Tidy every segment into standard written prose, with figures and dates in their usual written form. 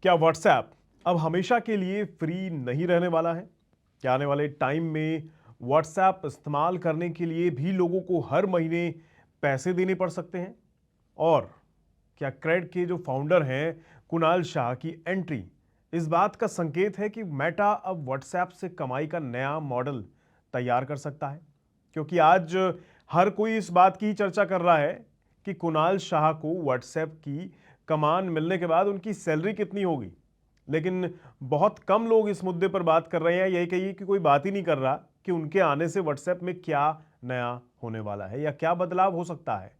क्या व्हाट्सएप अब हमेशा के लिए फ्री नहीं रहने वाला है? क्या आने वाले टाइम में व्हाट्सएप इस्तेमाल करने के लिए भी लोगों को हर महीने पैसे देने पड़ सकते हैं? और क्या क्रेड के जो फाउंडर हैं कुणाल शाह की एंट्री इस बात का संकेत है कि मेटा अब व्हाट्सएप से कमाई का नया मॉडल तैयार कर सकता है? क्योंकि आज हर कोई इस बात की चर्चा कर रहा है कि कुणाल शाह को व्हाट्सएप की कमान मिलने के बाद उनकी सैलरी कितनी होगी। लेकिन बहुत कम लोग इस मुद्दे पर बात कर रहे हैं, यही कहिए कि कोई बात ही नहीं कर रहा कि उनके आने से व्हाट्सएप में क्या नया होने वाला है या क्या बदलाव हो सकता है।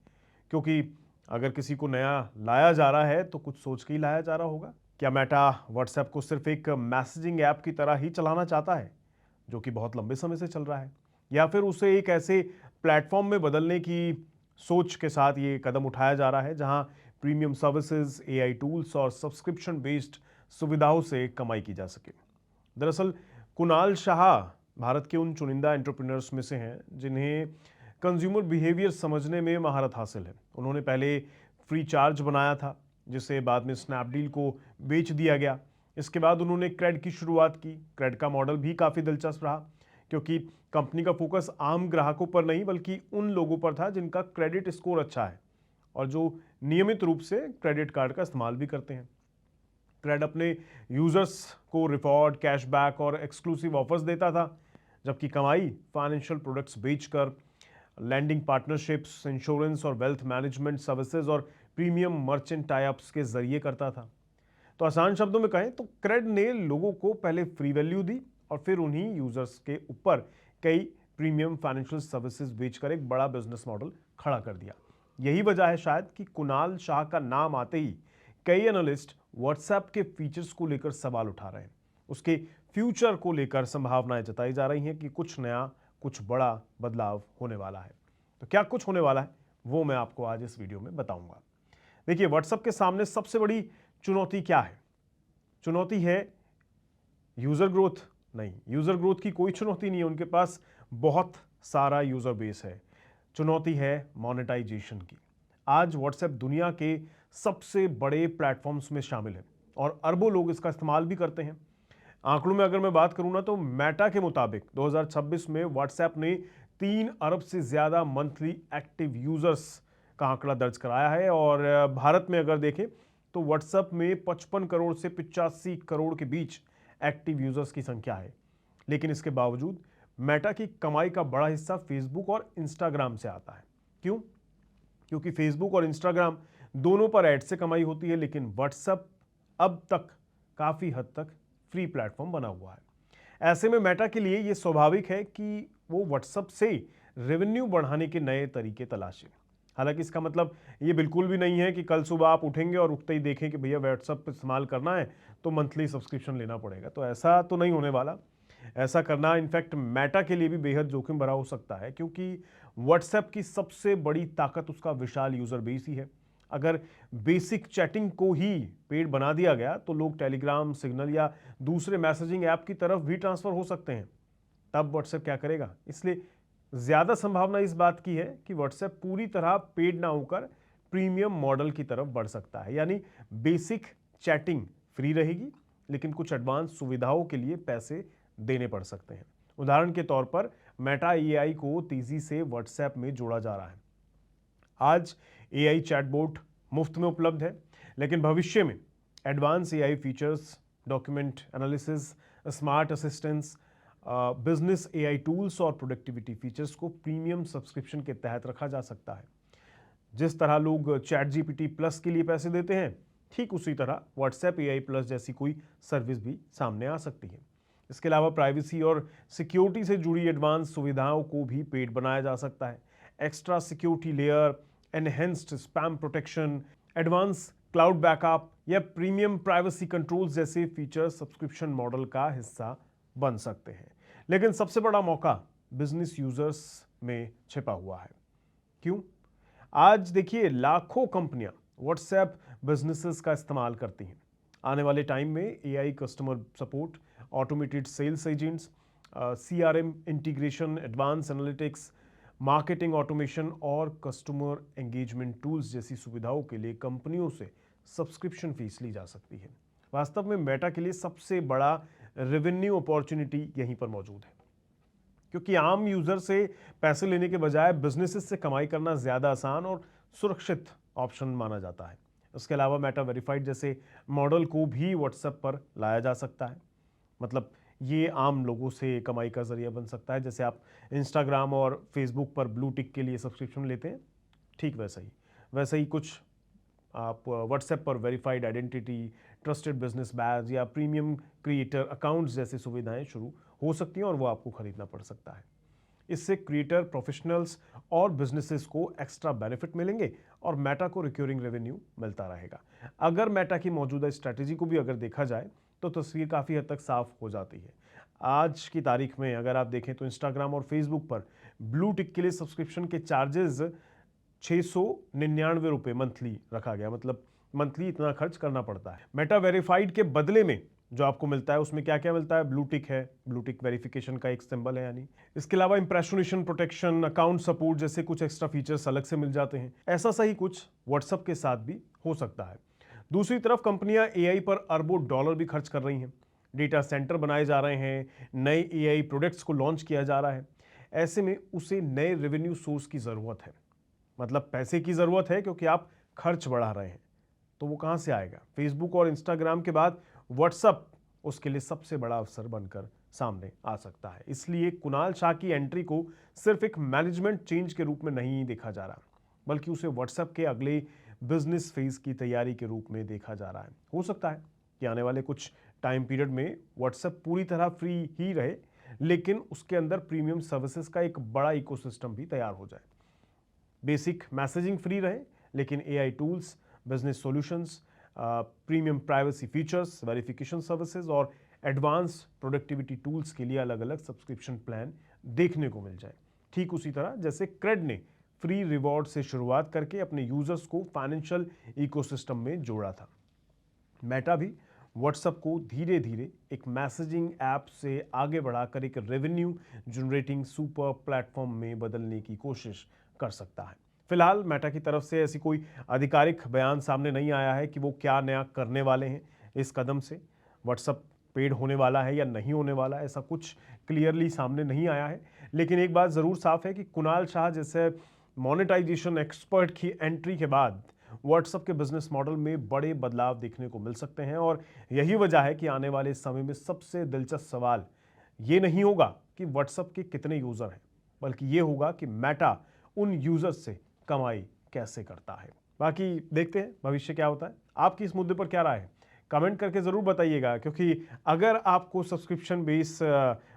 क्योंकि अगर किसी को नया लाया जा रहा है तो कुछ सोच के ही लाया जा रहा होगा। क्या मेटा व्हाट्सएप को सिर्फ एक मैसेजिंग ऐप की तरह ही चलाना चाहता है, जो कि बहुत लंबे समय से चल रहा है, या फिर उसे एक ऐसे प्लेटफॉर्म में बदलने की सोच के साथ ये कदम उठाया जा रहा है जहां प्रीमियम सर्विसेज, एआई टूल्स और सब्सक्रिप्शन बेस्ड सुविधाओं से कमाई की जा सके। दरअसल कुणाल शाह भारत के उन चुनिंदा एंटरप्रेन्योर्स में से हैं जिन्हें कंज्यूमर बिहेवियर समझने में महारत हासिल है। उन्होंने पहले फ्री चार्ज बनाया था, जिसे बाद में स्नैपडील को बेच दिया गया। इसके बाद उन्होंने क्रेड की शुरुआत की। क्रेड का मॉडल भी काफ़ी दिलचस्प रहा, क्योंकि कंपनी का फोकस आम ग्राहकों पर नहीं बल्कि उन लोगों पर था जिनका क्रेडिट स्कोर अच्छा है और जो नियमित रूप से क्रेडिट कार्ड का इस्तेमाल भी करते हैं। क्रेड अपने यूजर्स को रिवॉर्ड, कैशबैक और एक्सक्लूसिव ऑफर्स देता था, जबकि कमाई फाइनेंशियल प्रोडक्ट्स बेचकर, लैंडिंग पार्टनरशिप्स, इंश्योरेंस और वेल्थ मैनेजमेंट सर्विसेज और प्रीमियम मर्चेंट टाइप्स के जरिए करता था। तो आसान शब्दों में कहें तो क्रेड ने लोगों को पहले फ्री वैल्यू दी और फिर उन्हीं यूजर्स के ऊपर कई प्रीमियम फाइनेंशियल सर्विसेज बेचकर एक बड़ा बिजनेस मॉडल खड़ा कर दिया। यही वजह है शायद कि कुणाल शाह का नाम आते ही कई एनालिस्ट व्हाट्सएप के फीचर्स को लेकर सवाल उठा रहे हैं। उसके फ्यूचर को लेकर संभावनाएं जताई जा रही हैं कि कुछ नया, कुछ बड़ा बदलाव होने वाला है। तो क्या कुछ होने वाला है वो मैं आपको आज इस वीडियो में बताऊंगा। देखिए, व्हाट्सएप के सामने सबसे बड़ी चुनौती क्या है? चुनौती है यूजर ग्रोथ। नहीं, यूजर ग्रोथ की कोई चुनौती नहीं है, उनके पास बहुत सारा यूजर बेस है। चुनौती है मोनेटाइजेशन की। आज व्हाट्सएप दुनिया के सबसे बड़े प्लेटफॉर्म्स में शामिल है और अरबों लोग इसका इस्तेमाल भी करते हैं। आंकड़ों में अगर मैं बात करूं ना, तो मेटा के मुताबिक 2026 में व्हाट्सएप ने 3 अरब से ज्यादा मंथली एक्टिव यूजर्स का आंकड़ा दर्ज कराया है। और भारत में अगर देखें तो व्हाट्सएप में 55 करोड़ से 85 करोड़ के बीच एक्टिव यूजर्स की संख्या है। लेकिन इसके बावजूद मेटा की कमाई का बड़ा हिस्सा फेसबुक और इंस्टाग्राम से आता है। क्यों? क्योंकि फेसबुक और इंस्टाग्राम दोनों पर एड से कमाई होती है, लेकिन व्हाट्सएप अब तक काफी हद तक फ्री प्लेटफॉर्म बना हुआ है। ऐसे में मेटा के लिए यह स्वाभाविक है कि वो व्हाट्सएप से रेवेन्यू बढ़ाने के नए तरीके तलाशे। हालांकि इसका मतलब ये बिल्कुल भी नहीं है कि कल सुबह आप उठेंगे और उठते ही देखें कि भैया व्हाट्सएप इस्तेमाल करना है तो मंथली सब्सक्रिप्शन लेना पड़ेगा। तो ऐसा तो नहीं होने वाला। ऐसा करना इनफैक्ट मेटा के लिए भी बेहद जोखिम भरा हो सकता है, क्योंकि व्हाट्सएप की सबसे बड़ी ताकत उसका विशाल यूजर बेस ही है। अगर बेसिक चैटिंग को ही पेड बना दिया गया तो लोग टेलीग्राम, सिग्नल या दूसरे मैसेजिंग ऐप की तरफ भी ट्रांसफर हो सकते हैं। तब व्हाट्सएप क्या करेगा? इसलिए ज्यादा संभावना इस बात की है कि व्हाट्सएप पूरी तरह पेड ना होकर प्रीमियम मॉडल की तरफ बढ़ सकता है। यानी बेसिक चैटिंग फ्री रहेगी, लेकिन कुछ एडवांस सुविधाओं के लिए पैसे देने पड़ सकते हैं। उदाहरण के तौर पर मेटा एआई को तेजी से व्हाट्सएप में जोड़ा जा रहा है। आज एआई चैटबॉट मुफ्त में उपलब्ध है, लेकिन भविष्य में advance AI features, document analysis, smart assistance, business AI tools और प्रोडक्टिविटी फीचर्स को प्रीमियम सब्सक्रिप्शन के तहत रखा जा सकता है। जिस तरह लोग चैट जीपीटी प्लस के लिए पैसे देते हैं, ठीक उसी तरह व्हाट्सएप एआई प्लस जैसी कोई सर्विस भी सामने आ सकती है। इसके अलावा प्राइवेसी और सिक्योरिटी से जुड़ी एडवांस सुविधाओं को भी पेड बनाया जा सकता है। Extra security layer, enhanced spam protection, advance cloud backup या प्रीमियम प्राइवेसी कंट्रोल्स जैसे फीचर सब्सक्रिप्शन मॉडल का हिस्सा बन सकते हैं। लेकिन सबसे बड़ा मौका बिजनेस यूजर्स में छिपा हुआ है। क्यों? आज देखिए, लाखों कंपनियां व्हाट्सएप बिजनेसेस का इस्तेमाल करती हैं। आने वाले टाइम में AI customer support, automated sales agents, CRM integration, advance analytics, marketing automation और कस्टमर एंगेजमेंट टूल्स जैसी सुविधाओं के लिए कंपनियों से सब्सक्रिप्शन फीस ली जा सकती है। वास्तव में मेटा के लिए सबसे बड़ा रेवेन्यू अपॉर्चुनिटी यहीं पर मौजूद है, क्योंकि आम यूजर से पैसे लेने के बजाय बिजनेसेस से कमाई करना ज़्यादा आसान और सुरक्षित ऑप्शन माना जाता है। इसके अलावा मेटा वेरीफाइड जैसे मॉडल को भी व्हाट्सएप पर लाया जा सकता है। मतलब ये आम लोगों से कमाई का जरिया बन सकता है। जैसे आप इंस्टाग्राम और फेसबुक पर ब्लू टिक के लिए सब्सक्रिप्शन लेते हैं, ठीक वैसा ही कुछ आप व्हाट्सएप पर verified identity, trusted business badge या प्रीमियम क्रिएटर अकाउंट्स जैसी सुविधाएं शुरू हो सकती हैं और वो आपको खरीदना पड़ सकता है। इससे क्रिएटर, प्रोफेशनल्स और बिजनेसेस को एक्स्ट्रा बेनिफिट मिलेंगे और मेटा को रिक्योरिंग रेवेन्यू मिलता रहेगा। अगर मेटा की मौजूदा स्ट्रैटेजी को भी अगर देखा जाए तो तस्वीर काफ़ी हद तक साफ हो जाती है। आज की तारीख में अगर आप देखें तो इंस्टाग्राम और फेसबुक पर ब्लू टिक के लिए सब्सक्रिप्शन के चार्जेस 699 रुपये मंथली रखा गया। मतलब मंथली इतना खर्च करना पड़ता है। मेटा वेरीफाइड के बदले में जो आपको मिलता है उसमें क्या क्या मिलता है? ब्लू टिक है, ब्लू टिक वेरिफिकेशन का एक सिंबल है यानी। इसके अलावा इंप्रेशनेशन प्रोटेक्शन, अकाउंट सपोर्ट जैसे कुछ एक्स्ट्रा फीचर्स अलग से मिल जाते हैं। ऐसा सही कुछ व्हाट्सएप के साथ भी हो सकता है। दूसरी तरफ कंपनियां एआई पर अरबों डॉलर भी खर्च कर रही हैं। डेटा सेंटर बनाए जा रहे हैं, नए एआई प्रोडक्ट्स को लॉन्च किया जा रहा है। ऐसे में उसे नए रेवेन्यू सोर्स की ज़रूरत है। मतलब पैसे की ज़रूरत है, क्योंकि आप खर्च बढ़ा रहे हैं। तो वो कहाँ से आएगा? फेसबुक और इंस्टाग्राम के बाद व्हाट्सएप उसके लिए सबसे बड़ा अवसर बनकर सामने आ सकता है। इसलिए कुणाल शाह की एंट्री को सिर्फ एक मैनेजमेंट चेंज के रूप में नहीं देखा जा रहा, बल्कि उसे व्हाट्सएप के अगले बिजनेस फेज की तैयारी के रूप में देखा जा रहा है। हो सकता है कि आने वाले कुछ टाइम पीरियड में व्हाट्सएप पूरी तरह फ्री ही रहे, लेकिन उसके अंदर प्रीमियम सर्विसेज का एक बड़ा इकोसिस्टम भी तैयार हो जाए। बेसिक मैसेजिंग फ्री रहे, लेकिन AI tools, business solutions, premium privacy features, verification services और एडवांस प्रोडक्टिविटी टूल्स के लिए अलग अलग सब्सक्रिप्शन प्लान देखने को मिल जाए। ठीक उसी तरह जैसे क्रेड ने फ्री रिवॉर्ड से शुरुआत करके अपने यूजर्स को फाइनेंशियल इकोसिस्टम में जोड़ा था, मेटा भी व्हाट्सएप को धीरे धीरे एक मैसेजिंग ऐप से आगे बढ़ाकर एक रेवेन्यू जनरेटिंग सुपर प्लेटफॉर्म में बदलने की कोशिश कर सकता है। फिलहाल मेटा की तरफ से ऐसी कोई आधिकारिक बयान सामने नहीं आया है कि वो क्या नया करने वाले हैं इस कदम से। व्हाट्सएप पेड होने वाला है या नहीं होने वाला है, ऐसा कुछ क्लियरली सामने नहीं आया है। लेकिन एक बात ज़रूर साफ है कि कुणाल शाह जैसे मोनेटाइजेशन एक्सपर्ट की एंट्री के बाद व्हाट्सएप के बिजनेस मॉडल में बड़े बदलाव देखने को मिल सकते हैं। और यही वजह है कि आने वाले समय में सबसे दिलचस्प सवाल ये नहीं होगा कि व्हाट्सएप के कितने यूज़र हैं, बल्कि ये होगा कि मेटा उन यूज़र्स से कमाई कैसे करता है। बाकी देखते हैं भविष्य क्या होता है। आपकी इस मुद्दे पर क्या राय है? कमेंट करके ज़रूर बताइएगा, क्योंकि अगर आपको सब्सक्रिप्शन बेस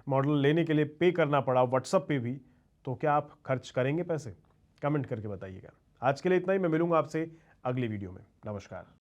मॉडल लेने के लिए पे करना पड़ा व्हाट्सएप पे भी, तो क्या आप खर्च करेंगे पैसे? कमेंट करके बताइएगा। आज के लिए इतना ही। मैं मिलूंगा आपसे अगली वीडियो में। नमस्कार।